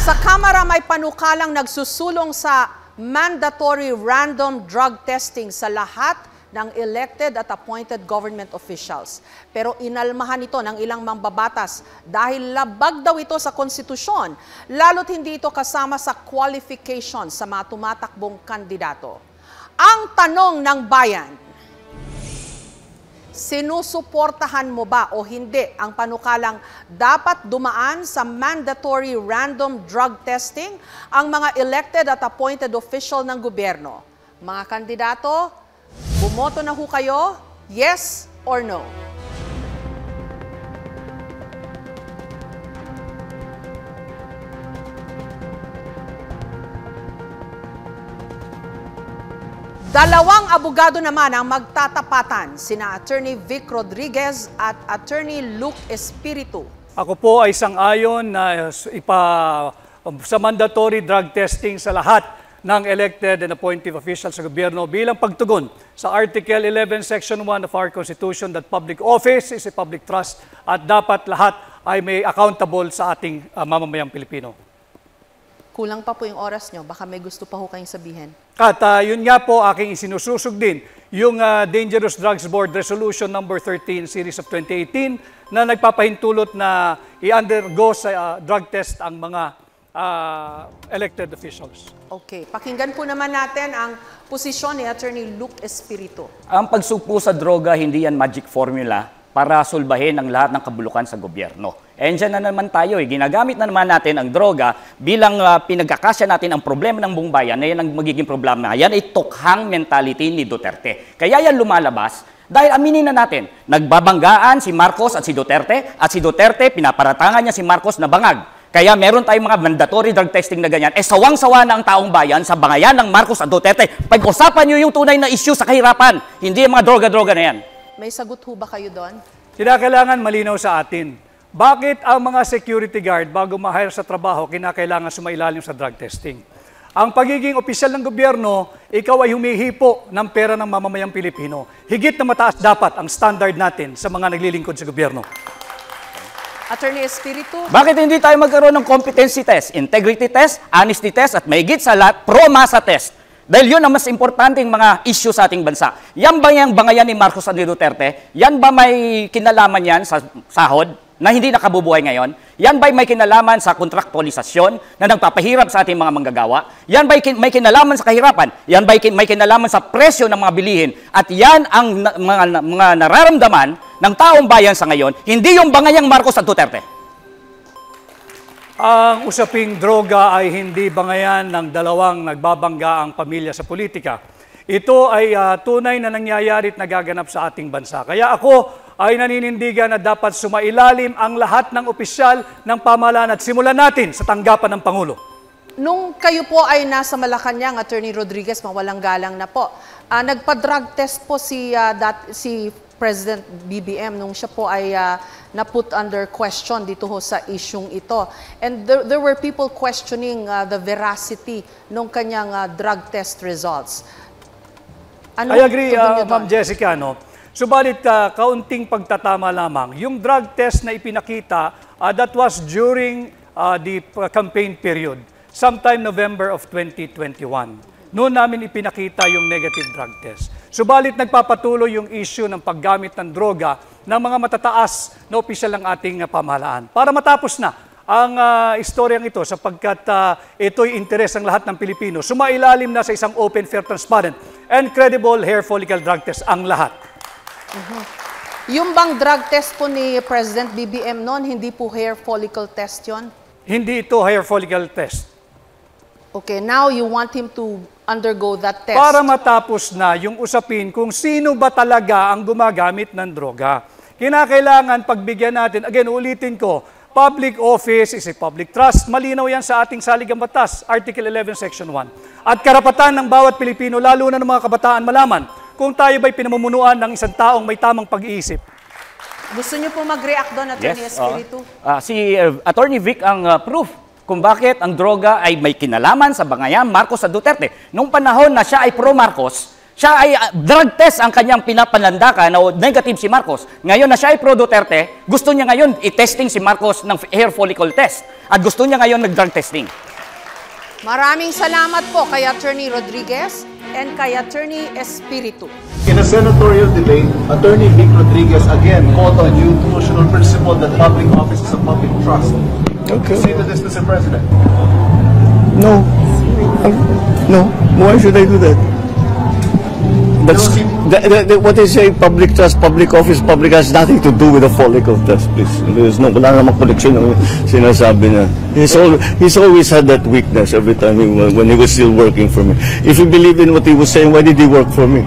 Sa Kamara may panukalang nagsusulong sa mandatory random drug testing sa lahat ng elected at appointed government officials. Pero inalmahan ito ng ilang mambabatas dahil labag daw ito sa konstitusyon, lalo't hindi ito kasama sa qualification sa mga tumatakbong kandidato. Ang tanong ng bayan, sinusuportahan mo ba o hindi ang panukalang dapat dumaan sa mandatory random drug testing ang mga elected at appointed official ng gobyerno? Mga kandidato, bumoto na ho kayo, yes or no? Dalawang abogado naman ang magtatapatan, sina Attorney Vic Rodriguez at Attorney Luke Espiritu. Ako po ay sang-ayon na sa mandatory drug testing sa lahat ng elected and appointed officials sa gobyerno bilang pagtugon sa Article 11, Section 1 of our Constitution that public office is a public trust at dapat lahat ay may accountable sa ating mamamayang Pilipino. Kulang pa po yung oras nyo. Baka may gusto pa ho kayong sabihin. At yun nga po aking isinususog din, yung Dangerous Drugs Board Resolution number 13 series of 2018 na nagpapahintulot na i-undergo sa drug test ang mga elected officials. Okay. Pakinggan po naman natin ang posisyon ni Attorney Luke Espiritu. Ang pagsugpo sa droga, hindi yan magic formula para sulbahin ang lahat ng kabulukan sa gobyerno. Diyan na naman tayo, ginagamit na naman natin ang droga bilang pinagkakasya natin ang problema ng buong bayan na yan ang magiging problema. Yan ay tukhang mentality ni Duterte. Kaya yan lumalabas dahil aminin na natin, nagbabanggaan si Marcos at si Duterte pinaparatangan niya si Marcos na bangag. Kaya meron tayong mga mandatory drug testing na ganyan. Sawang-sawa na ang taong bayan sa bangayan ng Marcos at Duterte. Pag-usapan nyo yung tunay na issue sa kahirapan, hindi yung mga droga-droga na yan. May sagot ho ba kayo doon? Kinakailangan malinaw sa atin. Bakit ang mga security guard bago ma-hire sa trabaho, kinakailangan sumailalim sa drug testing? Ang pagiging opisyal ng gobyerno, ikaw ay humihipo ng pera ng mamamayang Pilipino. Higit na mataas dapat ang standard natin sa mga naglilingkod sa gobyerno. Attorney Espiritu? Bakit hindi tayo magkaroon ng competency test, integrity test, honesty test, at mahigit sa lahat, pro-masa test? Dahil yun ang mas importanteng mga issue sa ating bansa. Yan ba yung bangayan ni Marcos at ni Duterte? Yan ba may kinalaman yan sa sahod na hindi nakabubuhay ngayon? Yan ba may kinalaman sa kontraktualisasyon na nagpapahirap sa ating mga manggagawa? Yan ba may kinalaman sa kahirapan? Yan ba may kinalaman sa presyo ng mga bilihin? At yan ang mga nararamdaman ng taong bayan sa ngayon, hindi yung bangayang Marcos at Duterte. Ang usaping droga ay hindi bangayan ng dalawang nagbabangga ang pamilya sa politika. Ito ay tunay na nangyayari at nagaganap sa ating bansa. Kaya ako ay naninindigan na dapat sumailalim ang lahat ng opisyal ng pamahalaan at simulan natin sa tanggapan ng Pangulo. Nung kayo po ay nasa Malacanang, Attorney Rodriguez, mawalang galang na po, nagpa-drug test po si President BBM nung siya po ay na-put under question dito ho sa isyung ito. And there were people questioning the veracity ng kanyang drug test results. I agree, Ma'am Jessica, no? Subalit, kaunting pagtatama lamang. Yung drug test na ipinakita, that was during the campaign period, sometime November of 2021. Noon namin ipinakita yung negative drug test. Subalit, nagpapatuloy yung issue ng paggamit ng droga ng mga matataas na opisyal ng ating pamahalaan. Para matapos na ang istoryang ito sapagkat ito'y interes ng lahat ng Pilipino. Sumailalim na sa isang open, fair, transparent, and credible hair follicle drug test ang lahat. Yung bang drug test po ni President BBM noon, hindi po hair follicle test yon? Hindi ito hair follicle test. Okay, now you want him to undergo that test. Para matapos na yung usapin kung sino ba talaga ang gumagamit ng droga. Kinakailangan pagbigyan natin, again, ulitin ko, public office is a public trust. Malinaw yan sa ating saligang batas, Article 11, Section 1. At karapatan ng bawat Pilipino, lalo na ng mga kabataan, malaman kung tayo ba'y pinamumunuan ng isang taong may tamang pag-iisip. Gusto niyo po mag-react doon, Attorney Espiritu? Si Attorney Vic ang proof kung bakit ang droga ay may kinalaman sa bangayan Marcos at Duterte. Nung panahon na siya ay pro-Marcos, Siya ay drug test ang kanyang pinapanlandakan na negative si Marcos. Ngayon na siya ay pro-Duterte, gusto niya ngayon i-testing si Marcos ng hair follicle test. At gusto niya ngayon nag-drug testing. Maraming salamat po kay Attorney Rodriguez and kay Attorney Espiritu. In a senatorial debate, Attorney Vic Rodriguez again called on you to constitutional principle that public office is a public trust. Okay. Say to this, Mr. President. No. No. Why should I do that? That's what they say. Public trust, public office, public has nothing to do with the follicle test. Please, there's no wala namang connection ng sinasabi na. He's always had that weakness every time when he was still working for me. If he believed in what he was saying, why did he work for me?